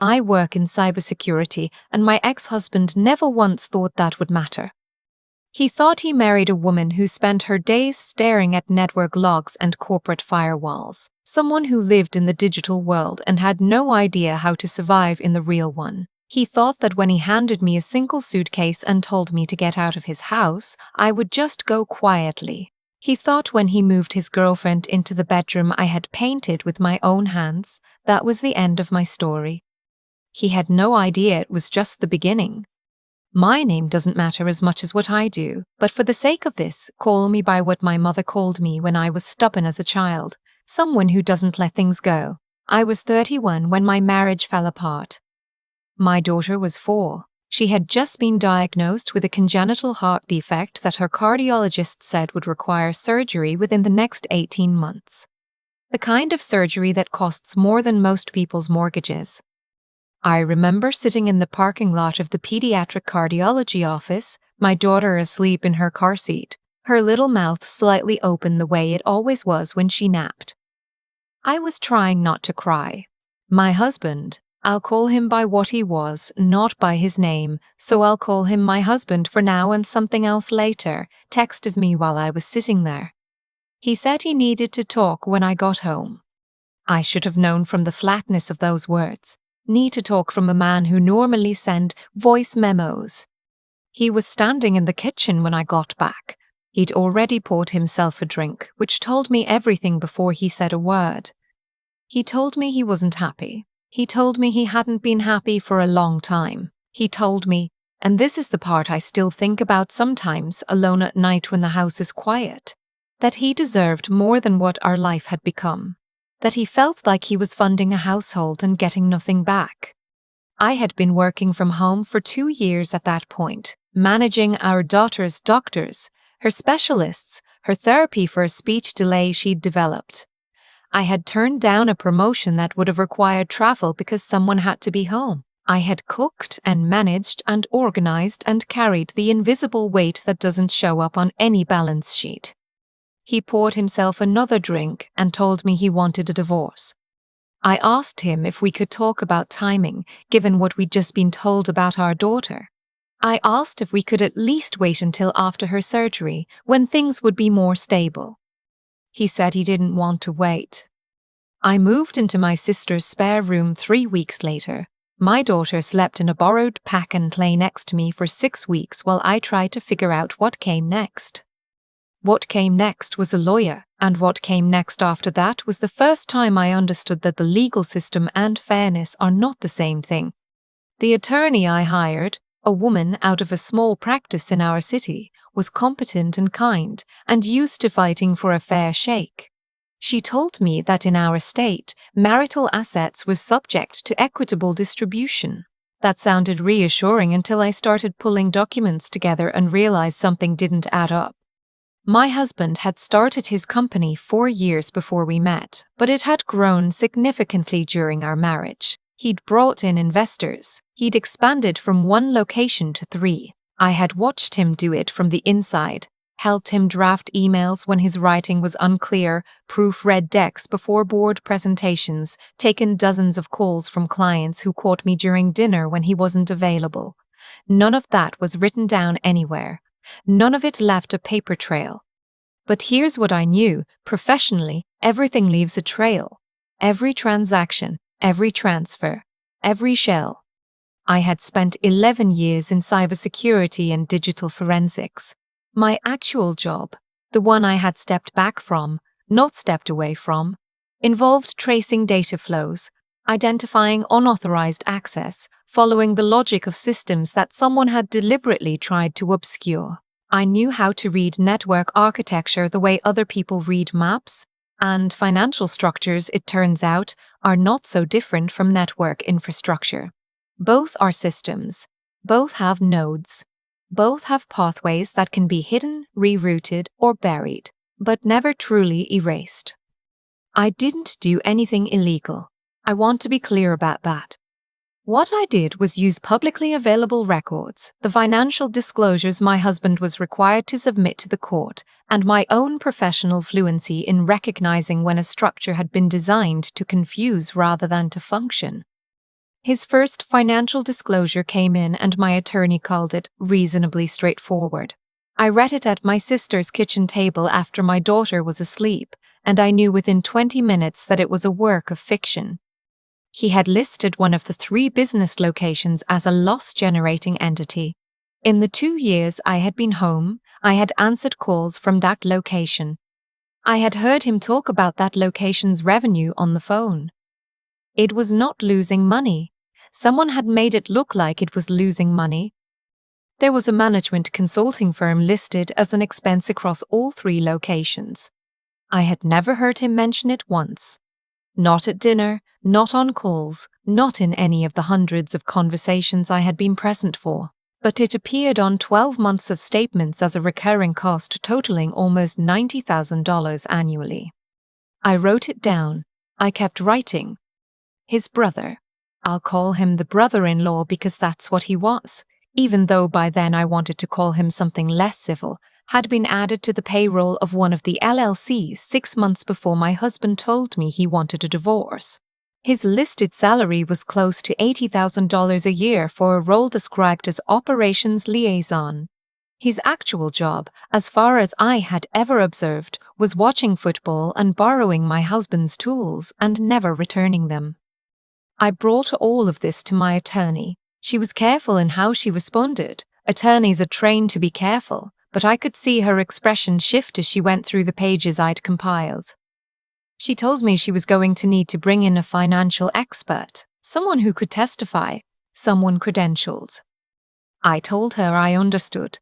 I work in cybersecurity, and my ex-husband never once thought that would matter. He thought he married a woman who spent her days staring at network logs and corporate firewalls, someone who lived in the digital world and had no idea how to survive in the real one. He thought that when he handed me a single suitcase and told me to get out of his house, I would just go quietly. He thought when he moved his girlfriend into the bedroom I had painted with my own hands, that was the end of my story. He had no idea it was just the beginning. My name doesn't matter as much as what I do, but for the sake of this, call me by what my mother called me when I was stubborn as a child, someone who doesn't let things go. I was 31 when my marriage fell apart. My daughter was 4. She had just been diagnosed with a congenital heart defect that her cardiologist said would require surgery within the next 18 months. The kind of surgery that costs more than most people's mortgages. I remember sitting in the parking lot of the pediatric cardiology office, my daughter asleep in her car seat, her little mouth slightly open the way it always was when she napped. I was trying not to cry. My husband, I'll call him by what he was, not by his name, so I'll call him my husband for now and something else later, texted me while I was sitting there. He said he needed to talk when I got home. I should have known from the flatness of those words. Need to talk from a man who normally sent voice memos. He was standing in the kitchen when I got back. He'd already poured himself a drink, which told me everything before he said a word. He told me he wasn't happy. He told me he hadn't been happy for a long time. He told me, and this is the part I still think about sometimes alone at night when the house is quiet, that he deserved more than what our life had become. That he felt like he was funding a household and getting nothing back. I had been working from home for 2 years at that point, managing our daughter's doctors, her specialists, her therapy for a speech delay she'd developed. I had turned down a promotion that would have required travel because someone had to be home. I had cooked and managed and organized and carried the invisible weight that doesn't show up on any balance sheet. He poured himself another drink and told me he wanted a divorce. I asked him if we could talk about timing, given what we'd just been told about our daughter. I asked if we could at least wait until after her surgery, when things would be more stable. He said he didn't want to wait. I moved into my sister's spare room 3 weeks later. My daughter slept in a borrowed pack and play next to me for 6 weeks while I tried to figure out what came next. What came next was a lawyer, and what came next after that was the first time I understood that the legal system and fairness are not the same thing. The attorney I hired, a woman out of a small practice in our city, was competent and kind, and used to fighting for a fair shake. She told me that in our state, marital assets were subject to equitable distribution. That sounded reassuring until I started pulling documents together and realized something didn't add up. My husband had started his company 4 years before we met, but it had grown significantly during our marriage. He'd brought in investors. He'd expanded from 1 location to 3. I had watched him do it from the inside, helped him draft emails when his writing was unclear, proofread decks before board presentations, taken dozens of calls from clients who caught me during dinner when he wasn't available. None of that was written down anywhere. None of it left a paper trail. But here's what I knew: professionally, everything leaves a trail. Every transaction, every transfer, every shell. I had spent 11 years in cybersecurity and digital forensics. My actual job, the one I had stepped back from, not stepped away from, involved tracing data flows, identifying unauthorized access, following the logic of systems that someone had deliberately tried to obscure. I knew how to read network architecture the way other people read maps, and financial structures, it turns out, are not so different from network infrastructure. Both are systems. Both have nodes. Both have pathways that can be hidden, rerouted, or buried, but never truly erased. I didn't do anything illegal. I want to be clear about that. What I did was use publicly available records, the financial disclosures my husband was required to submit to the court, and my own professional fluency in recognizing when a structure had been designed to confuse rather than to function. His first financial disclosure came in and my attorney called it reasonably straightforward. I read it at my sister's kitchen table after my daughter was asleep, and I knew within 20 minutes that it was a work of fiction. He had listed one of the 3 business locations as a loss-generating entity. In the 2 years I had been home, I had answered calls from that location. I had heard him talk about that location's revenue on the phone. It was not losing money. Someone had made it look like it was losing money. There was a management consulting firm listed as an expense across all 3 locations. I had never heard him mention it once. Not at dinner, not on calls, not in any of the hundreds of conversations I had been present for. But it appeared on 12 months of statements as a recurring cost totaling almost $90,000 annually. I wrote it down. I kept writing. His brother. I'll call him the brother-in-law because that's what he was, even though by then I wanted to call him something less civil, had been added to the payroll of one of the LLCs 6 months before my husband told me he wanted a divorce. His listed salary was close to $80,000 a year for a role described as operations liaison. His actual job, as far as I had ever observed, was watching football and borrowing my husband's tools and never returning them. I brought all of this to my attorney. She was careful in how she responded. Attorneys are trained to be careful, but I could see her expression shift as she went through the pages I'd compiled. She told me she was going to need to bring in a financial expert, someone who could testify, someone credentialed. I told her I understood.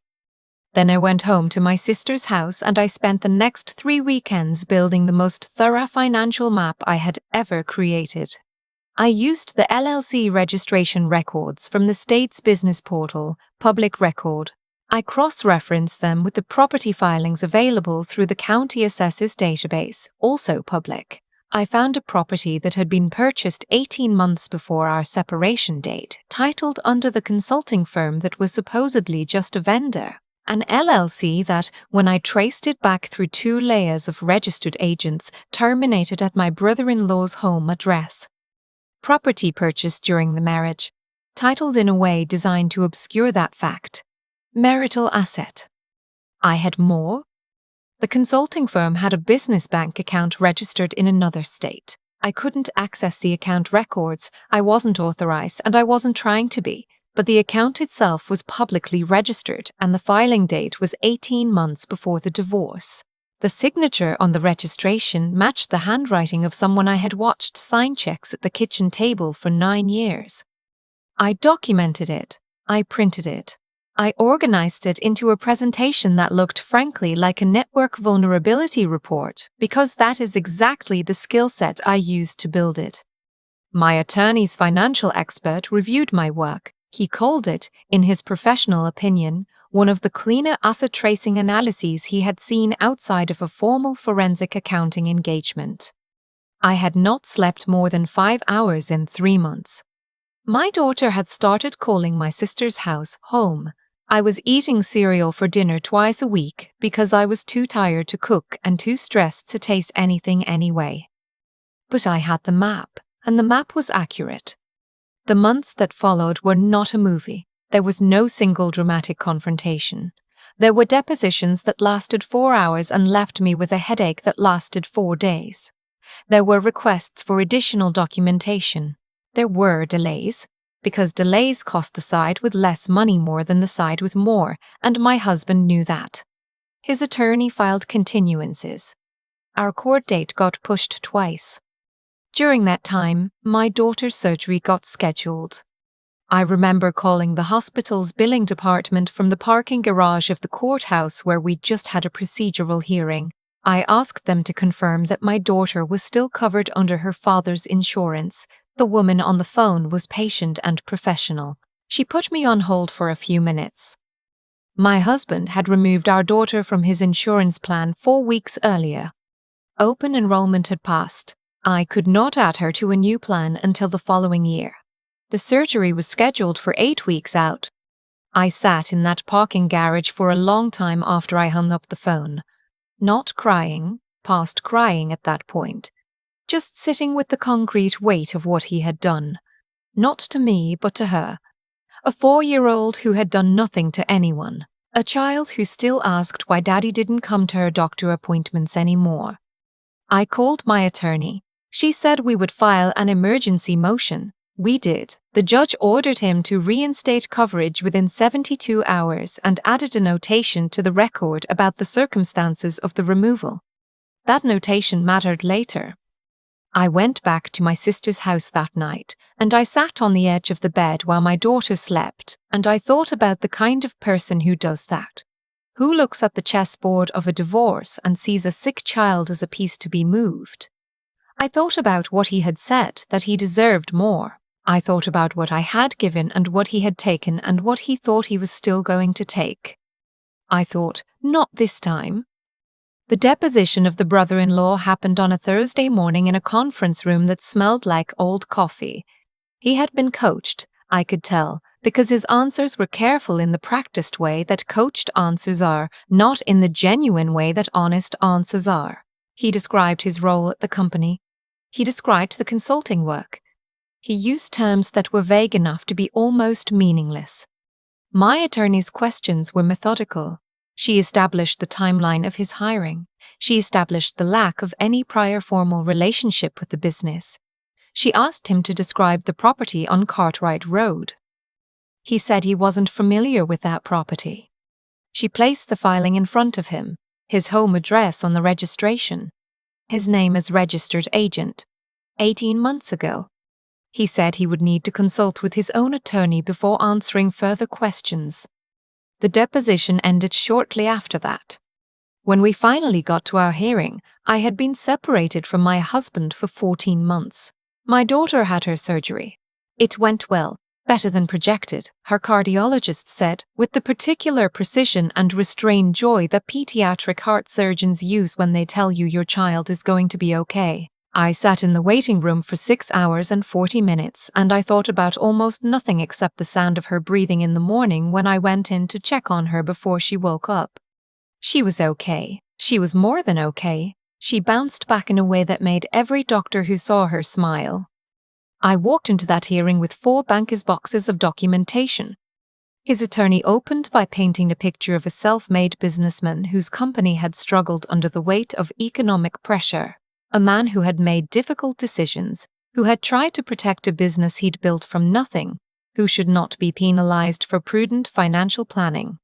Then I went home to my sister's house and I spent the next 3 weekends building the most thorough financial map I had ever created. I used the LLC registration records from the state's business portal, Public Record. I cross-referenced them with the property filings available through the county assessor's database, also public. I found a property that had been purchased 18 months before our separation date, titled under the consulting firm that was supposedly just a vendor. An LLC that, when I traced it back through 2 layers of registered agents, terminated at my brother-in-law's home address. Property purchased during the marriage, titled in a way designed to obscure that fact. Marital asset. I had more. The consulting firm had a business bank account registered in another state. I couldn't access the account records, I wasn't authorized and I wasn't trying to be, but the account itself was publicly registered and the filing date was 18 months before the divorce. The signature on the registration matched the handwriting of someone I had watched sign checks at the kitchen table for 9 years. I documented it. I printed it. I organized it into a presentation that looked frankly like a network vulnerability report because that is exactly the skill set I used to build it. My attorney's financial expert reviewed my work. He called it, in his professional opinion, one of the cleaner asset tracing analyses he had seen outside of a formal forensic accounting engagement. I had not slept more than 5 hours in 3 months. My daughter had started calling my sister's house home. I was eating cereal for dinner twice a week because I was too tired to cook and too stressed to taste anything anyway. But I had the map, and the map was accurate. The months that followed were not a movie. There was no single dramatic confrontation. There were depositions that lasted 4 hours and left me with a headache that lasted 4 days. There were requests for additional documentation. There were delays, because delays cost the side with less money more than the side with more, and my husband knew that. His attorney filed continuances. Our court date got pushed twice. During that time, my daughter's surgery got scheduled. I remember calling the hospital's billing department from the parking garage of the courthouse where we'd just had a procedural hearing. I asked them to confirm that my daughter was still covered under her father's insurance. The woman on the phone was patient and professional. She put me on hold for a few minutes. My husband had removed our daughter from his insurance plan 4 weeks earlier. Open enrollment had passed. I could not add her to a new plan until the following year. The surgery was scheduled for 8 weeks out. I sat in that parking garage for a long time after I hung up the phone. Not crying, past crying at that point. Just sitting with the concrete weight of what he had done. Not to me, but to her. A 4-year-old who had done nothing to anyone. A child who still asked why daddy didn't come to her doctor appointments anymore. I called my attorney. She said we would file an emergency motion. We did. The judge ordered him to reinstate coverage within 72 hours and added a notation to the record about the circumstances of the removal. That notation mattered later. I went back to my sister's house that night, and I sat on the edge of the bed while my daughter slept, and I thought about the kind of person who does that. Who looks at the chessboard of a divorce and sees a sick child as a piece to be moved. I thought about what he had said, that he deserved more. I thought about what I had given and what he had taken and what he thought he was still going to take. I thought, not this time. The deposition of the brother-in-law happened on a Thursday morning in a conference room that smelled like old coffee. He had been coached, I could tell, because his answers were careful in the practiced way that coached answers are, not in the genuine way that honest answers are. He described his role at the company. He described the consulting work. He used terms that were vague enough to be almost meaningless. My attorney's questions were methodical. She established the timeline of his hiring. She established the lack of any prior formal relationship with the business. She asked him to describe the property on Cartwright Road. He said he wasn't familiar with that property. She placed the filing in front of him, his home address on the registration, his name as registered agent, 18 months ago. He said he would need to consult with his own attorney before answering further questions. The deposition ended shortly after that. When we finally got to our hearing, I had been separated from my husband for 14 months. My daughter had her surgery. It went well, better than projected, her cardiologist said, with the particular precision and restrained joy that pediatric heart surgeons use when they tell you your child is going to be okay. I sat in the waiting room for 6 hours and 40 minutes, and I thought about almost nothing except the sound of her breathing in the morning when I went in to check on her before she woke up. She was okay. She was more than okay. She bounced back in a way that made every doctor who saw her smile. I walked into that hearing with 4 bankers' boxes of documentation. His attorney opened by painting a picture of a self-made businessman whose company had struggled under the weight of economic pressure. A man who had made difficult decisions, who had tried to protect a business he'd built from nothing, who should not be penalized for prudent financial planning.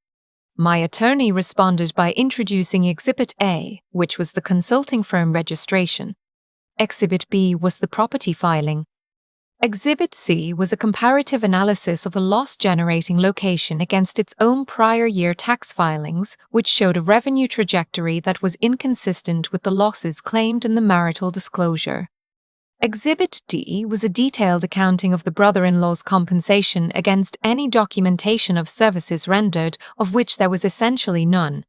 My attorney responded by introducing Exhibit A, which was the consulting firm registration. Exhibit B was the property filing. Exhibit C was a comparative analysis of the loss-generating location against its own prior year tax filings, which showed a revenue trajectory that was inconsistent with the losses claimed in the marital disclosure. Exhibit D was a detailed accounting of the brother-in-law's compensation against any documentation of services rendered, of which there was essentially none.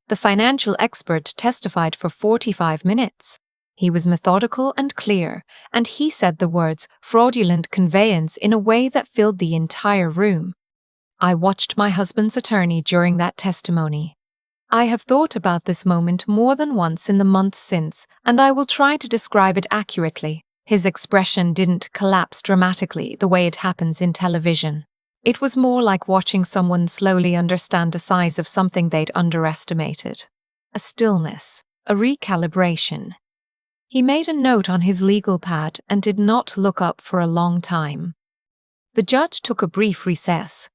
The financial expert testified for 45 minutes. He was methodical and clear, and he said the words fraudulent conveyance in a way that filled the entire room. I watched my husband's attorney during that testimony. I have thought about this moment more than once in the months since, and I will try to describe it accurately. His expression didn't collapse dramatically the way it happens in television. It was more like watching someone slowly understand the size of something they'd underestimated. A stillness, a recalibration. He made a note on his legal pad and did not look up for a long time. The judge took a brief recess.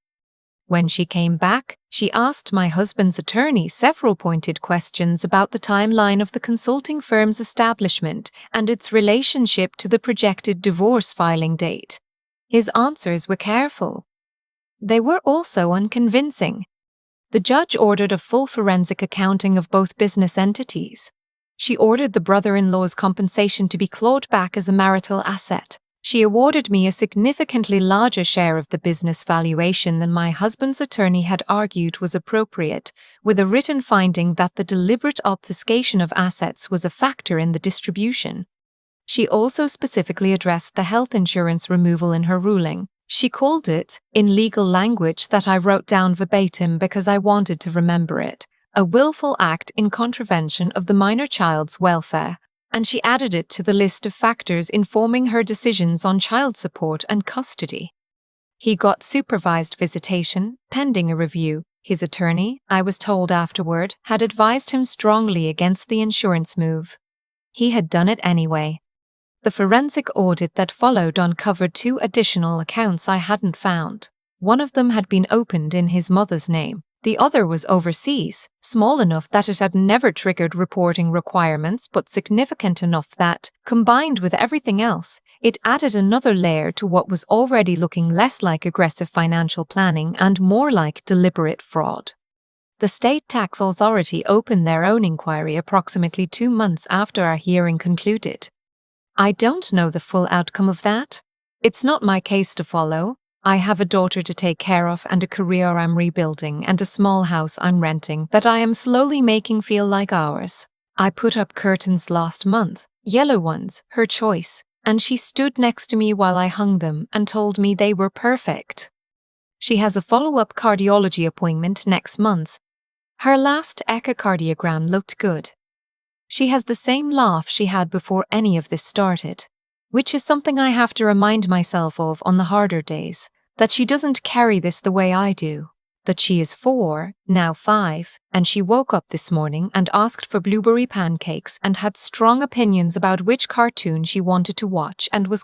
When she came back, she asked my husband's attorney several pointed questions about the timeline of the consulting firm's establishment and its relationship to the projected divorce filing date. His answers were careful. They were also unconvincing. The judge ordered a full forensic accounting of both business entities. She ordered the brother-in-law's compensation to be clawed back as a marital asset. She awarded me a significantly larger share of the business valuation than my husband's attorney had argued was appropriate, with a written finding that the deliberate obfuscation of assets was a factor in the distribution. She also specifically addressed the health insurance removal in her ruling. She called it, in legal language that I wrote down verbatim because I wanted to remember it, a willful act in contravention of the minor child's welfare. And she added it to the list of factors informing her decisions on child support and custody. He got supervised visitation, pending a review. His attorney, I was told afterward, had advised him strongly against the insurance move. He had done it anyway. The forensic audit that followed uncovered 2 additional accounts I hadn't found. One of them had been opened in his mother's name. The other was overseas, small enough that it had never triggered reporting requirements, but significant enough that, combined with everything else, it added another layer to what was already looking less like aggressive financial planning and more like deliberate fraud. The state tax authority opened their own inquiry approximately 2 months after our hearing concluded. I don't know the full outcome of that. It's not my case to follow. I have a daughter to take care of and a career I'm rebuilding and a small house I'm renting that I am slowly making feel like ours. I put up curtains last month, yellow ones, her choice, and she stood next to me while I hung them and told me they were perfect. She has a follow-up cardiology appointment next month. Her last echocardiogram looked good. She has the same laugh she had before any of this started, which is something I have to remind myself of on the harder days, that she doesn't carry this the way I do, that she is 4, now 5, and she woke up this morning and asked for blueberry pancakes and had strong opinions about which cartoon she wanted to watch and was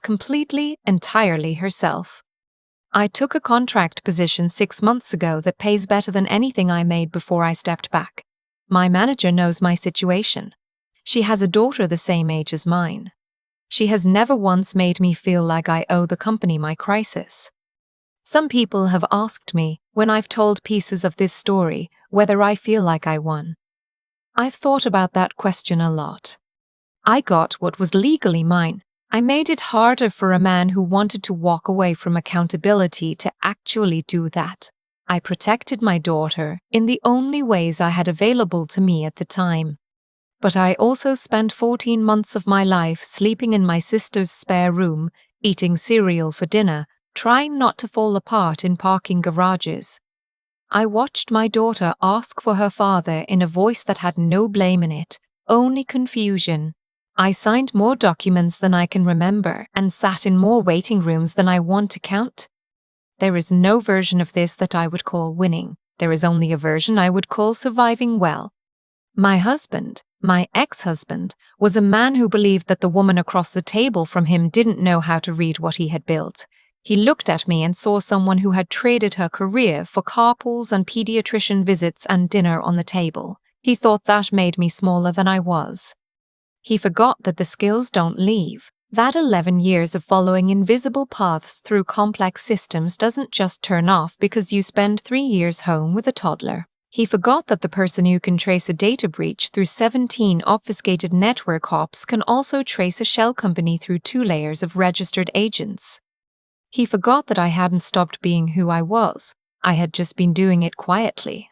entirely herself. I took a contract position 6 months ago that pays better than anything I made before I stepped back. My manager knows my situation. She has a daughter the same age as mine. She has never once made me feel like I owe the company my crisis. Some people have asked me, when I've told pieces of this story, whether I feel like I won. I've thought about that question a lot. I got what was legally mine. I made it harder for a man who wanted to walk away from accountability to actually do that. I protected my daughter in the only ways I had available to me at the time. But I also spent 14 months of my life sleeping in my sister's spare room, eating cereal for dinner, trying not to fall apart in parking garages. I watched my daughter ask for her father in a voice that had no blame in it, only confusion. I signed more documents than I can remember and sat in more waiting rooms than I want to count. There is no version of this that I would call winning. There is only a version I would call surviving well. My husband, my ex-husband, was a man who believed that the woman across the table from him didn't know how to read what he had built. He looked at me and saw someone who had traded her career for carpools and pediatrician visits and dinner on the table. He thought that made me smaller than I was. He forgot that the skills don't leave. That 11 years of following invisible paths through complex systems doesn't just turn off because you spend 3 years home with a toddler. He forgot that the person who can trace a data breach through 17 obfuscated network hops can also trace a shell company through 2 layers of registered agents. He forgot that I hadn't stopped being who I was. I had just been doing it quietly.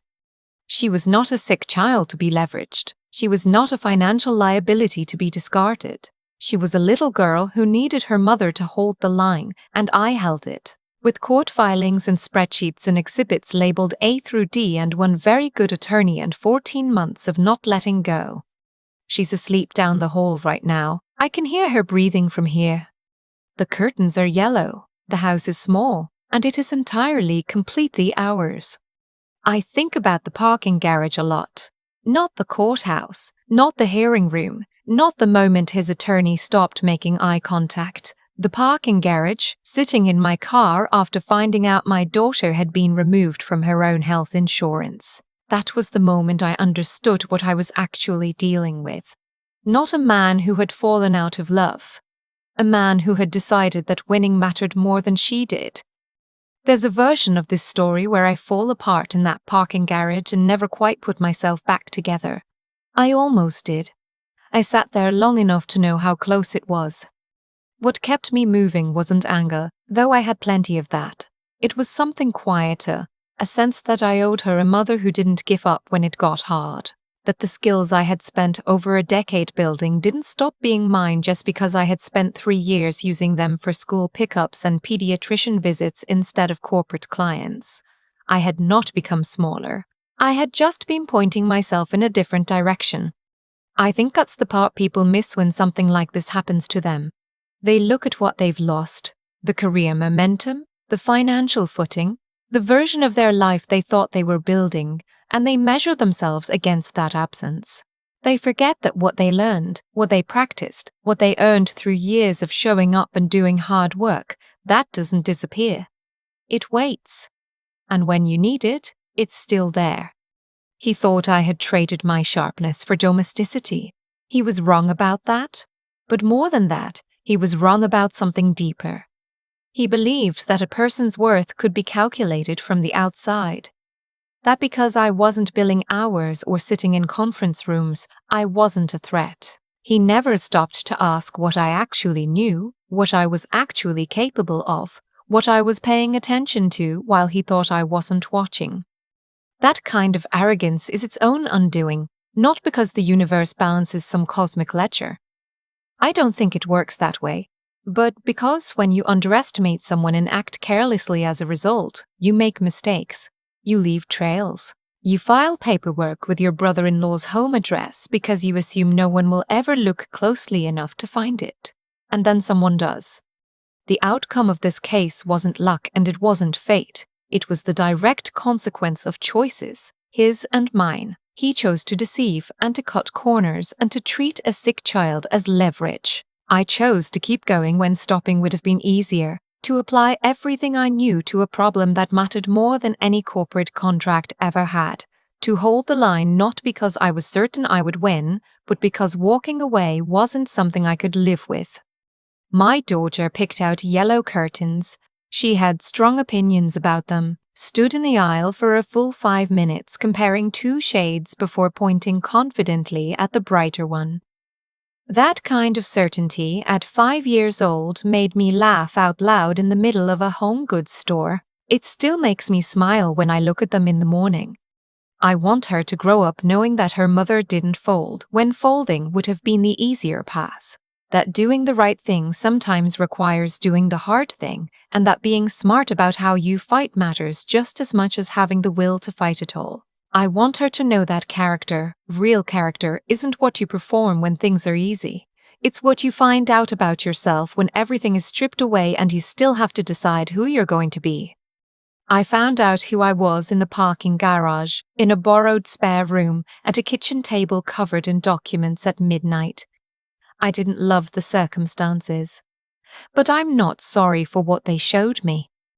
She was not a sick child to be leveraged. She was not a financial liability to be discarded. She was a little girl who needed her mother to hold the line, and I held it. With court filings and spreadsheets and exhibits labeled A through D and one very good attorney and 14 months of not letting go. She's asleep down the hall right now. I can hear her breathing from here. The curtains are yellow. The house is small, and it is completely ours. I think about the parking garage a lot. Not the courthouse, not the hearing room, not the moment his attorney stopped making eye contact. The parking garage, sitting in my car after finding out my daughter had been removed from her own health insurance. That was the moment I understood what I was actually dealing with. Not a man who had fallen out of love. A man who had decided that winning mattered more than she did. There's a version of this story where I fall apart in that parking garage and never quite put myself back together. I almost did. I sat there long enough to know how close it was. What kept me moving wasn't anger, though I had plenty of that. It was something quieter, a sense that I owed her a mother who didn't give up when it got hard, that the skills I had spent over a decade building didn't stop being mine just because I had spent 3 years using them for school pickups and pediatrician visits instead of corporate clients. I had not become smaller. I had just been pointing myself in a different direction. I think that's the part people miss when something like this happens to them. They look at what they've lost, the career momentum, the financial footing, the version of their life they thought they were building, and they measure themselves against that absence. They forget that what they learned, what they practiced, what they earned through years of showing up and doing hard work, that doesn't disappear. It waits. And when you need it, it's still there. He thought I had traded my sharpness for domesticity. He was wrong about that. But more than that, he was wrong about something deeper. He believed that a person's worth could be calculated from the outside. That because I wasn't billing hours or sitting in conference rooms, I wasn't a threat. He never stopped to ask what I actually knew, what I was actually capable of, what I was paying attention to while he thought I wasn't watching. That kind of arrogance is its own undoing, not because the universe balances some cosmic ledger. I don't think it works that way, but because when you underestimate someone and act carelessly as a result, you make mistakes. You leave trails. You file paperwork with your brother-in-law's home address because you assume no one will ever look closely enough to find it. And then someone does. The outcome of this case wasn't luck and it wasn't fate. It was the direct consequence of choices, his and mine. He chose to deceive and to cut corners and to treat a sick child as leverage. I chose to keep going when stopping would have been easier, to apply everything I knew to a problem that mattered more than any corporate contract ever had, to hold the line not because I was certain I would win, but because walking away wasn't something I could live with. My daughter picked out yellow curtains. She had strong opinions about them, stood in the aisle for a full 5 minutes comparing 2 shades before pointing confidently at the brighter one. That kind of certainty at 5 years old made me laugh out loud in the middle of a home goods store. It still makes me smile when I look at them in the morning. I want her to grow up knowing that her mother didn't fold when folding would have been the easier path. That doing the right thing sometimes requires doing the hard thing, and that being smart about how you fight matters just as much as having the will to fight at all. I want her to know that character, real character, isn't what you perform when things are easy. It's what you find out about yourself when everything is stripped away and you still have to decide who you're going to be. I found out who I was in the parking garage, in a borrowed spare room, at a kitchen table covered in documents at midnight. I didn't love the circumstances. But I'm not sorry for what they showed me.